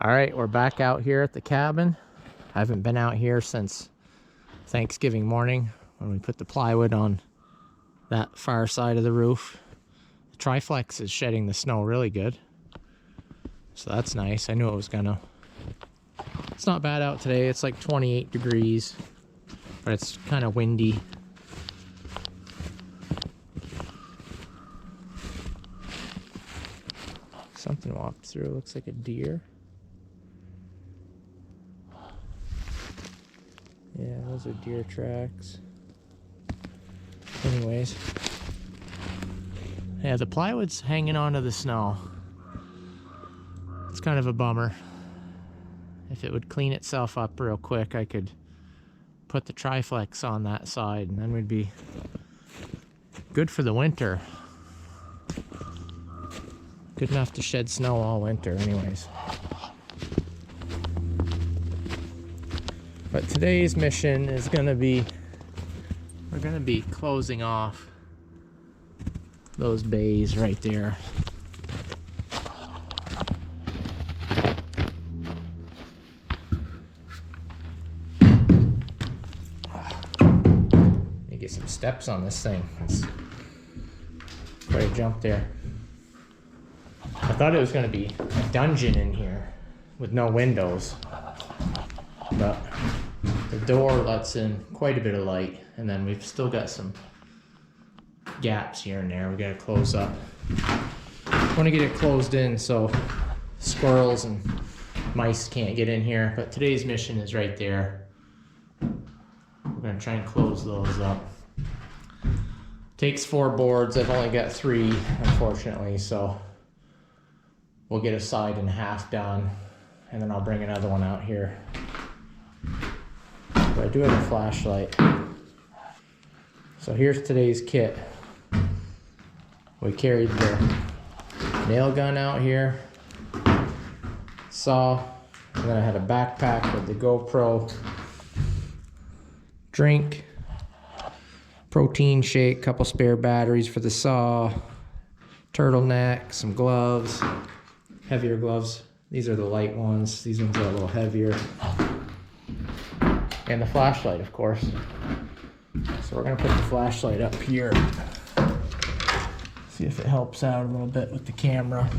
All right, we're back out here at the cabin. I haven't been out here since Thanksgiving morning when we put the plywood on that far side of the roof. The Triflex is shedding the snow really good, so that's nice. I knew it was gonna. It's not bad out today. It's like 28 degrees, but it's kind of windy. Something walked through. Looks like a deer. Yeah, those are deer tracks. Anyways. Yeah, the plywood's hanging onto the snow. It's kind of a bummer. If it would clean itself up real quick, I could put the Triflex on that side, and then we'd be good for the winter. Good enough to shed snow all winter anyways. But today's mission is gonna be, we're gonna be closing off those bays right there. Let me get some steps on this thing. It's quite a jump there. I thought it was gonna be a dungeon in here with no windows, but the door lets in quite a bit of light, and then we've still got some gaps here and there we gotta close up. Want to get it closed in so squirrels and mice can't get in here, but today's mission is right there. We're gonna try and close those up. Takes 4 boards. I've only got 3, unfortunately, so we'll get a side and a half done, and then I'll bring another one out here. But I do have a flashlight. So here's today's kit. We carried the nail gun out here, saw, and then I had a backpack with the GoPro, drink, protein shake, couple spare batteries for the saw, turtleneck, some gloves, heavier gloves. These are the light ones. These ones are a little heavier. And the flashlight, of course. So we're gonna put the flashlight up here. See if it helps out a little bit with the camera.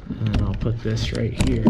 And I'll put this right here.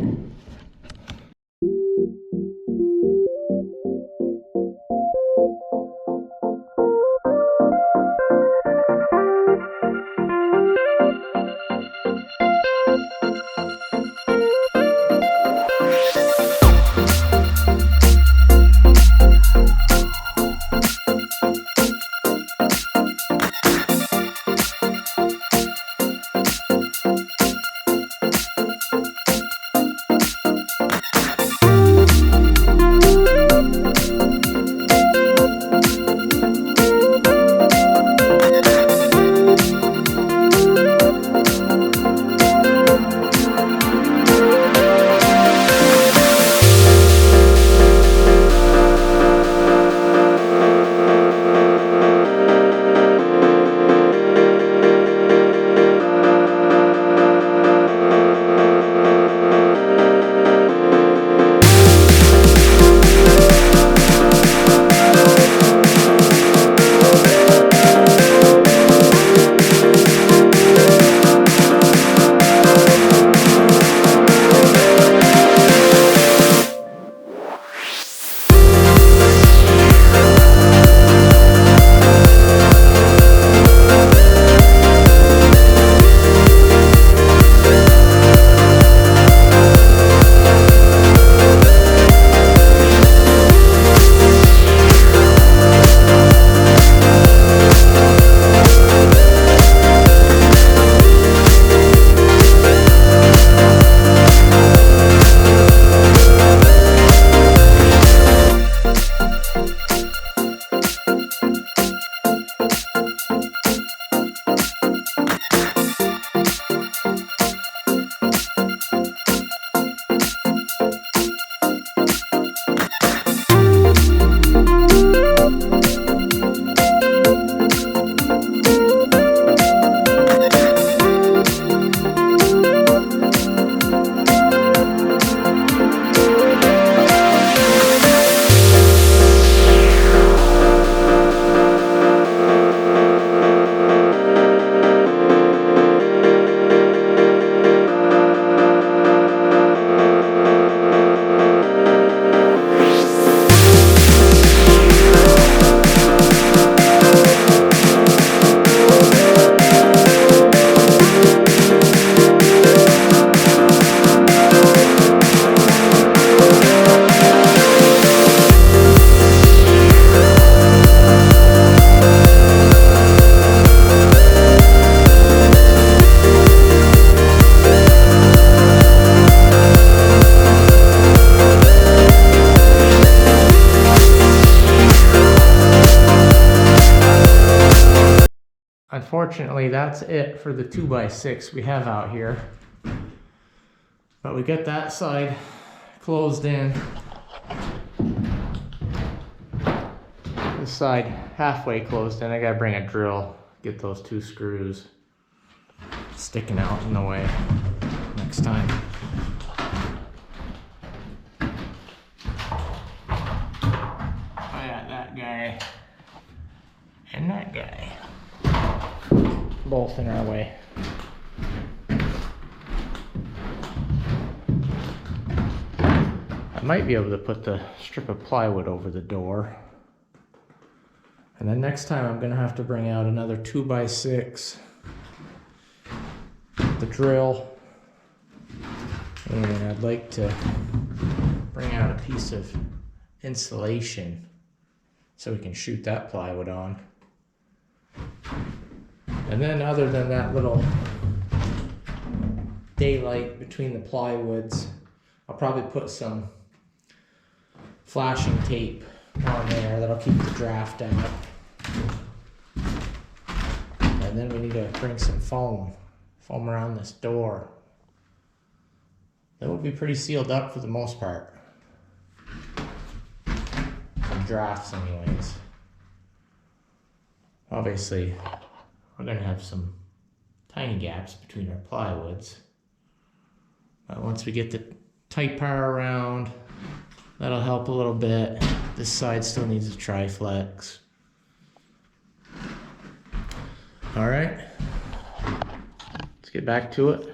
unfortunately, that's it for the 2x6 we have out here. But we got that side closed in. This side halfway closed in. I gotta bring a drill, get those 2 screws sticking out in the way next time. I got that guy and that guy both in our way. I might be able to put the strip of plywood over the door. And then next time I'm gonna have to bring out another 2x6, the drill, and I'd like to bring out a piece of insulation so we can shoot that plywood on. And then other than that little daylight between the plywoods, I'll probably put some flashing tape on there that'll keep the draft out. And then we need to bring some foam around this door. That will be pretty sealed up for the most part. Some drafts anyways. Obviously, we're gonna have some tiny gaps between our plywoods. But once we get the tight power around, that'll help a little bit. This side still needs a Tri-Flex. All right, let's get back to it.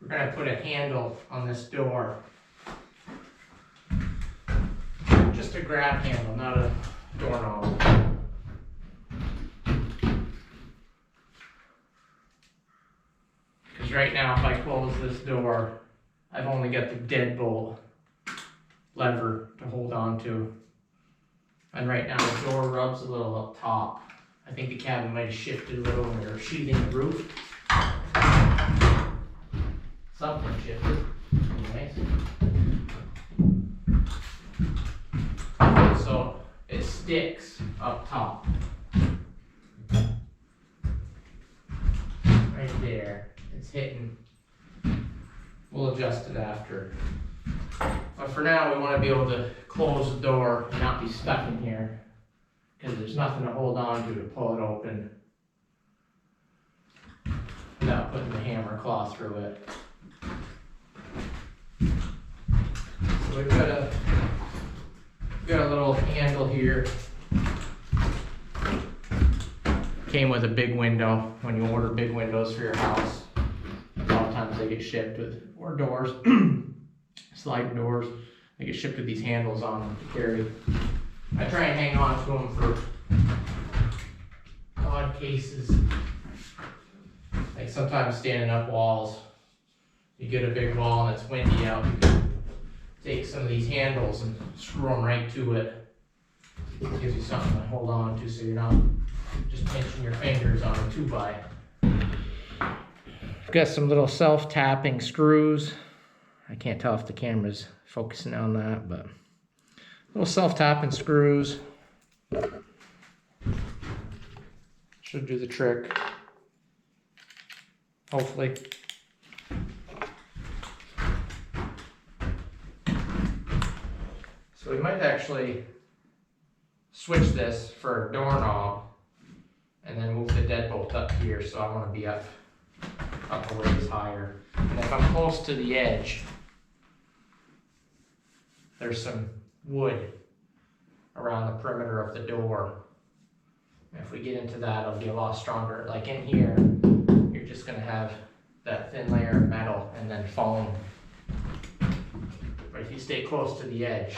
We're going to put a handle on this door. Just a grab handle, not a doorknob. Because right now if I close this door, I've only got the deadbolt lever to hold on to. And right now the door rubs a little up top. I think the cabin might have shifted a little when they were sheathing the roof. Something shifted. Anyways. So it sticks up top. Right there. It's hitting. We'll adjust it after. But for now, we want to be able to close the door and not be stuck in here, because there's nothing to hold on to pull it open without putting the hammer claw through it. So we've got a little handle here. Came with a big window. When you order big windows for your house, a lot of times they get shipped with, or doors, sliding doors. They get shipped with these handles on them to carry. I try and hang on to them for odd cases. Like sometimes standing up walls, you get a big wall and it's windy out, you can take some of these handles and screw them right to it. It gives you something to hold on to so you're not just pinching your fingers on a 2x. I've got some little self-tapping screws. I can't tell if the camera's focusing on that, but little self-tapping screws. Should do the trick, hopefully. So we might actually switch this for a doorknob and then move the deadbolt up here, so I want to be up a ways higher. And if I'm close to the edge, there's some wood around the perimeter of the door. And if we get into that, it'll be a lot stronger. Like in here, you're just going to have that thin layer of metal and then foam. But if you stay close to the edge,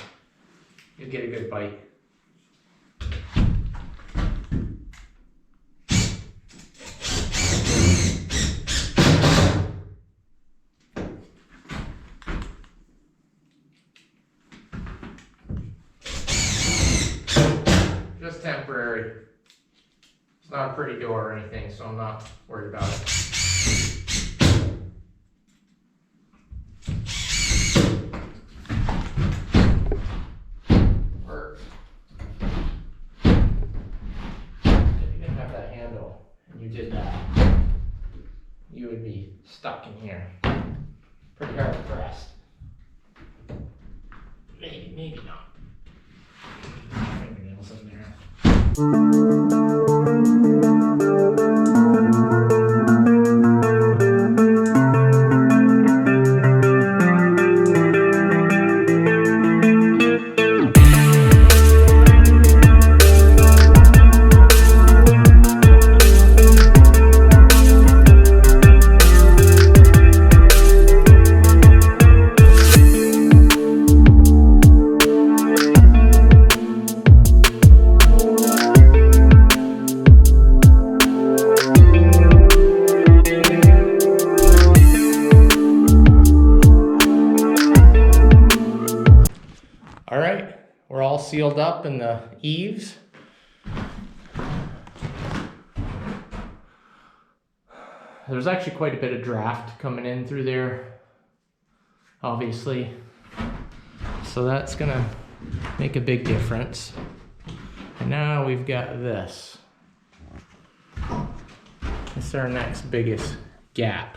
you'll get a good bite. Just temporary. It's not a pretty door or anything, so I'm not worried about it. Works. If you didn't have that handle and you did that, you would be stuck in here. Pretty hard to press. Maybe not. Fingernails in there. All right, we're all sealed up in the eaves. There's actually quite a bit of draft coming in through there, obviously. So that's gonna make a big difference. And now we've got this. This is our next biggest gap.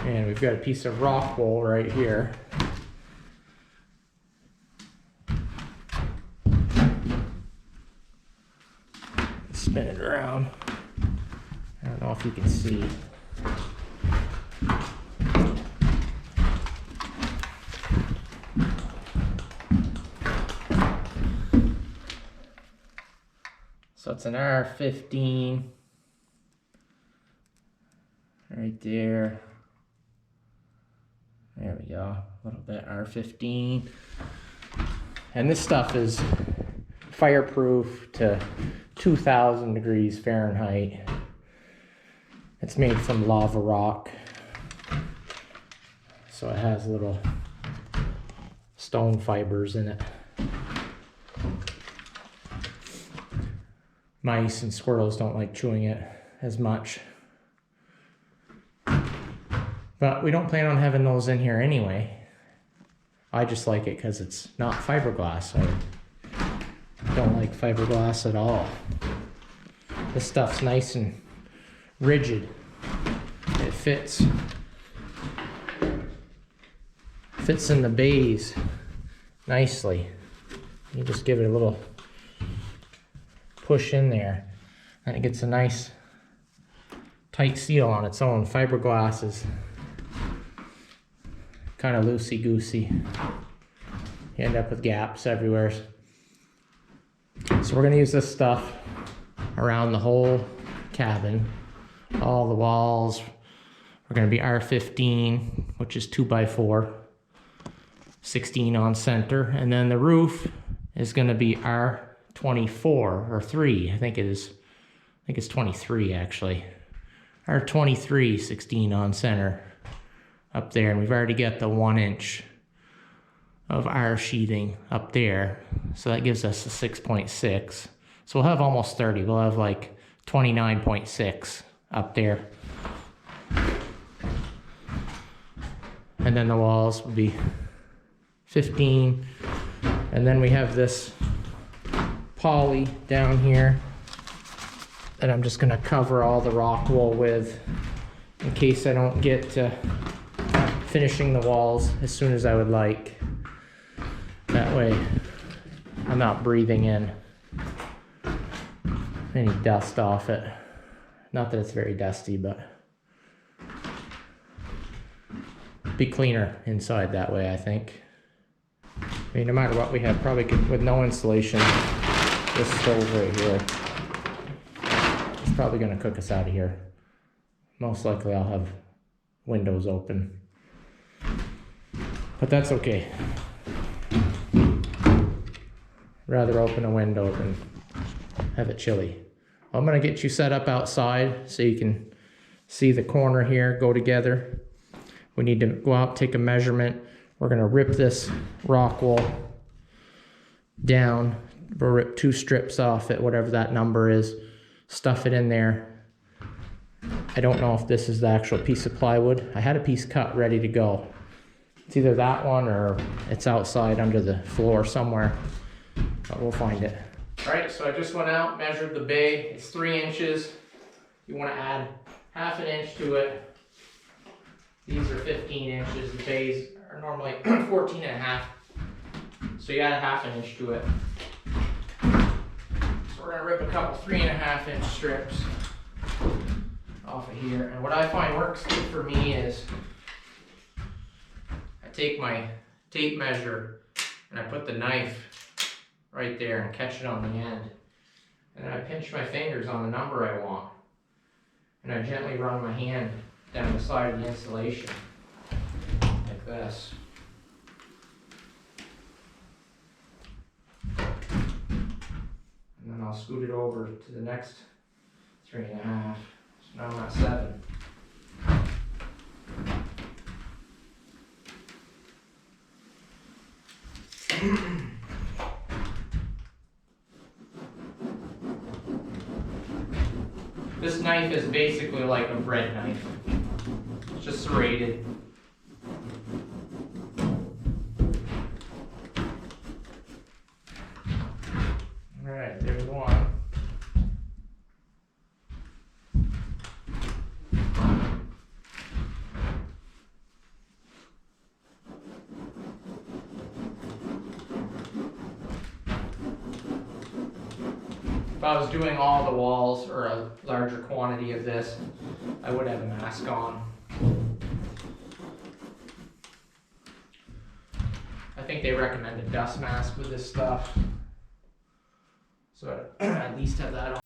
And we've got a piece of rock wool right here. Spin it around. I don't know if you can see. So it's an R15 right there. There we go, a little bit R15. And this stuff is fireproof to 2,000 degrees Fahrenheit. It's made from lava rock. So it has little stone fibers in it. Mice and squirrels don't like chewing it as much. But we don't plan on having those in here anyway. I just like it because it's not fiberglass. I don't like fiberglass at all. This stuff's nice and rigid. It fits in the bays nicely. You just give it a little push in there and it gets a nice tight seal on its own. Fiberglass is kind of loosey-goosey. You end up with gaps everywhere. So we're going to use this stuff around the whole cabin. All the walls are going to be R15, which is 2x4, 16 on center. And then the roof is going to be R24 or 3. I think it's 23 actually. R23, 16 on center up there. And we've already got the 1 inch of R sheathing up there. So that gives us a 6.6. So we'll have almost 30. We'll have like 29.6 up there. And then the walls will be 15. And then we have this poly down here that I'm just gonna cover all the rock wool with in case I don't get to finishing the walls as soon as I would like. That way I'm not breathing in any dust off it. Not that it's very dusty, but be cleaner inside that way, I think. I mean, no matter what we have, probably could, with no insulation, this stove right here, it's probably gonna cook us out of here. Most likely I'll have windows open, but that's okay. Rather open a window than have it chilly. I'm gonna get you set up outside so you can see the corner here go together. We need to go out, take a measurement. We're gonna rip this rock wool down. We'll rip 2 strips off it, whatever that number is, stuff it in there. I don't know if this is the actual piece of plywood. I had a piece cut ready to go. It's either that one or it's outside under the floor somewhere, but we'll find it. All right, so I just went out, measured the bay. It's 3 inches. You want to add ½ an inch to it. These are 15 inches. The bays are normally 14.5. So you add ½ an inch to it. So we're gonna rip a couple 3.5 inch strips off of here. And what I find works good for me is I take my tape measure and I put the knife right there and catch it on the end. And then I pinch my fingers on the number I want. And I gently run my hand down the side of the insulation, like this. And then I'll scoot it over to the next 3.5. So now I'm at 7. This knife is basically like a bread knife. It's just serrated. Alright, there's one. If I was doing all the walls or a larger quantity of this, I would have a mask on. I think they recommend a dust mask with this stuff. So I at least have that on.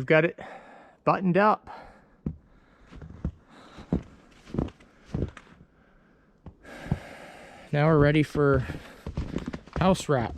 we've got it buttoned up. Now we're ready for house wrap.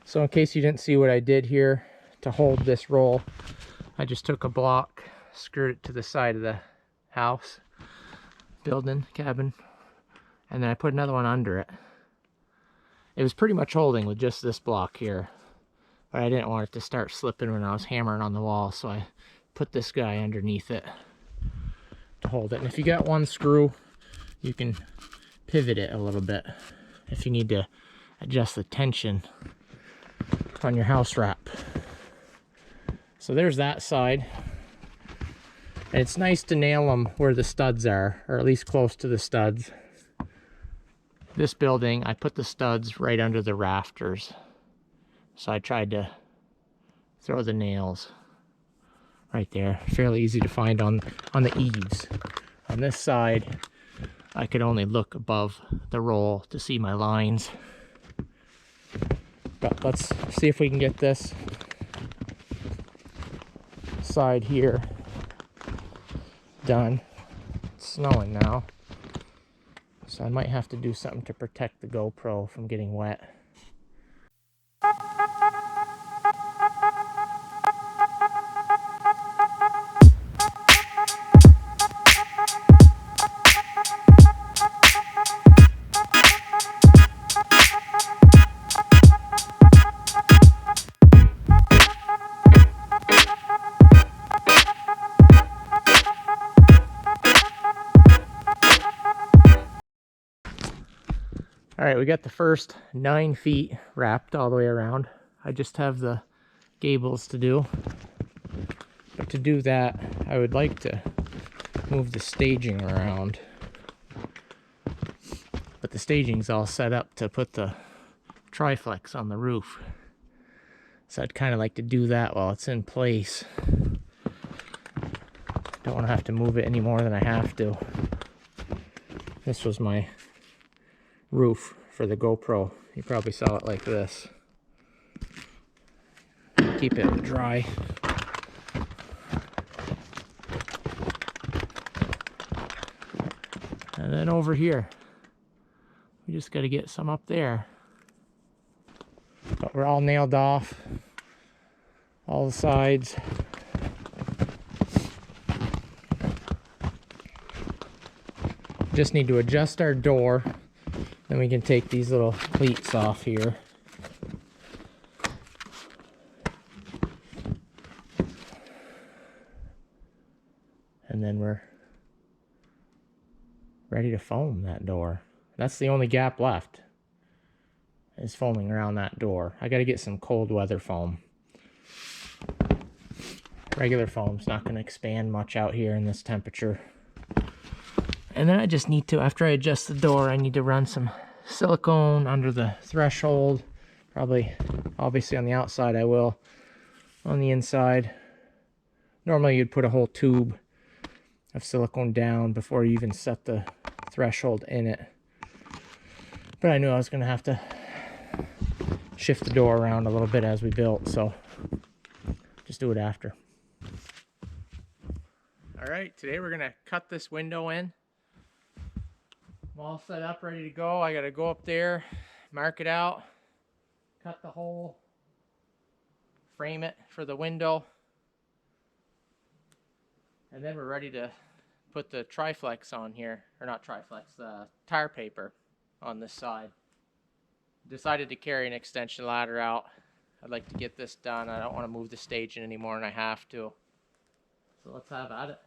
So in case you didn't see what I did here to hold this roll, I just took a block, screwed it to the side of the house, building, cabin, and then I put another one under it. It was pretty much holding with just this block here, but I didn't want it to start slipping when I was hammering on the wall, so I put this guy underneath it to hold it. And if you got one screw, you can pivot it a little bit if you need to adjust the tension on your house wrap. So there's that side, and it's nice to nail them where the studs are, or at least close to the studs. This building, I put the studs right under the rafters, so I tried to throw the nails right there. Fairly easy to find on the eaves. On this side, I could only look above the roll to see my lines. But let's see if we can get this side here done. It's snowing now, so I might have to do something to protect the GoPro from getting wet. All right, we got the first 9 feet wrapped all the way around. I just have the gables to do. But to do that, I would like to move the staging around. But the staging's all set up to put the Triflex on the roof. So I'd kind of like to do that while it's in place. Don't want to have to move it any more than I have to. This was my roof for the GoPro. You probably saw it like this. Keep it dry. And then over here, we just got to get some up there. But we're all nailed off, all the sides. Just need to adjust our door. Then we can take these little cleats off here. And then we're ready to foam that door. That's the only gap left, is foaming around that door. I gotta get some cold weather foam. Regular foam's not gonna expand much out here in this temperature. And then I just need to, after I adjust the door, I need to run some silicone under the threshold. Probably, obviously on the outside I will. On the inside, normally you'd put a whole tube of silicone down before you even set the threshold in it. But I knew I was gonna have to shift the door around a little bit as we built, so just do it after. All right, today we're gonna cut this window in. I'm all set up, ready to go. I gotta go up there, mark it out, cut the hole, frame it for the window, and then we're ready to put the Triflex on here, or not Triflex, the tire paper on this side. Decided to carry an extension ladder out. I'd like to get this done. I don't want to move the stage in anymore, and I have to. So let's have at it.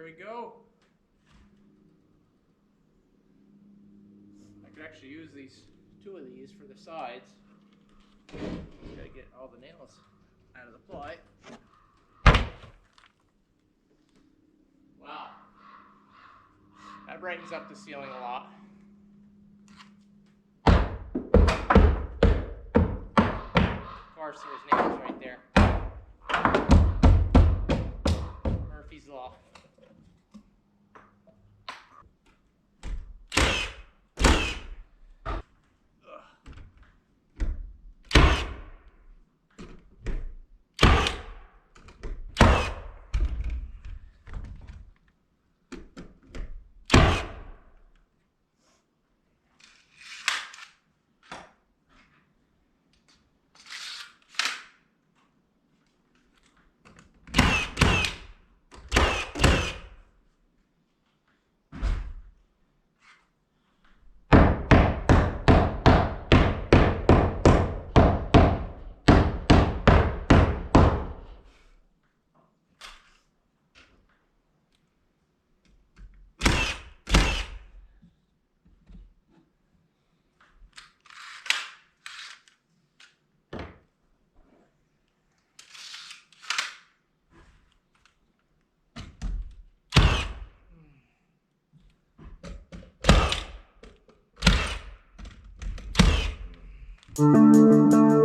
We go. I could actually use two of these for the sides. Gotta get all the nails out of the ply. Wow. That brightens up the ceiling a lot. Of course, there's nails right there. Murphy's Law. it.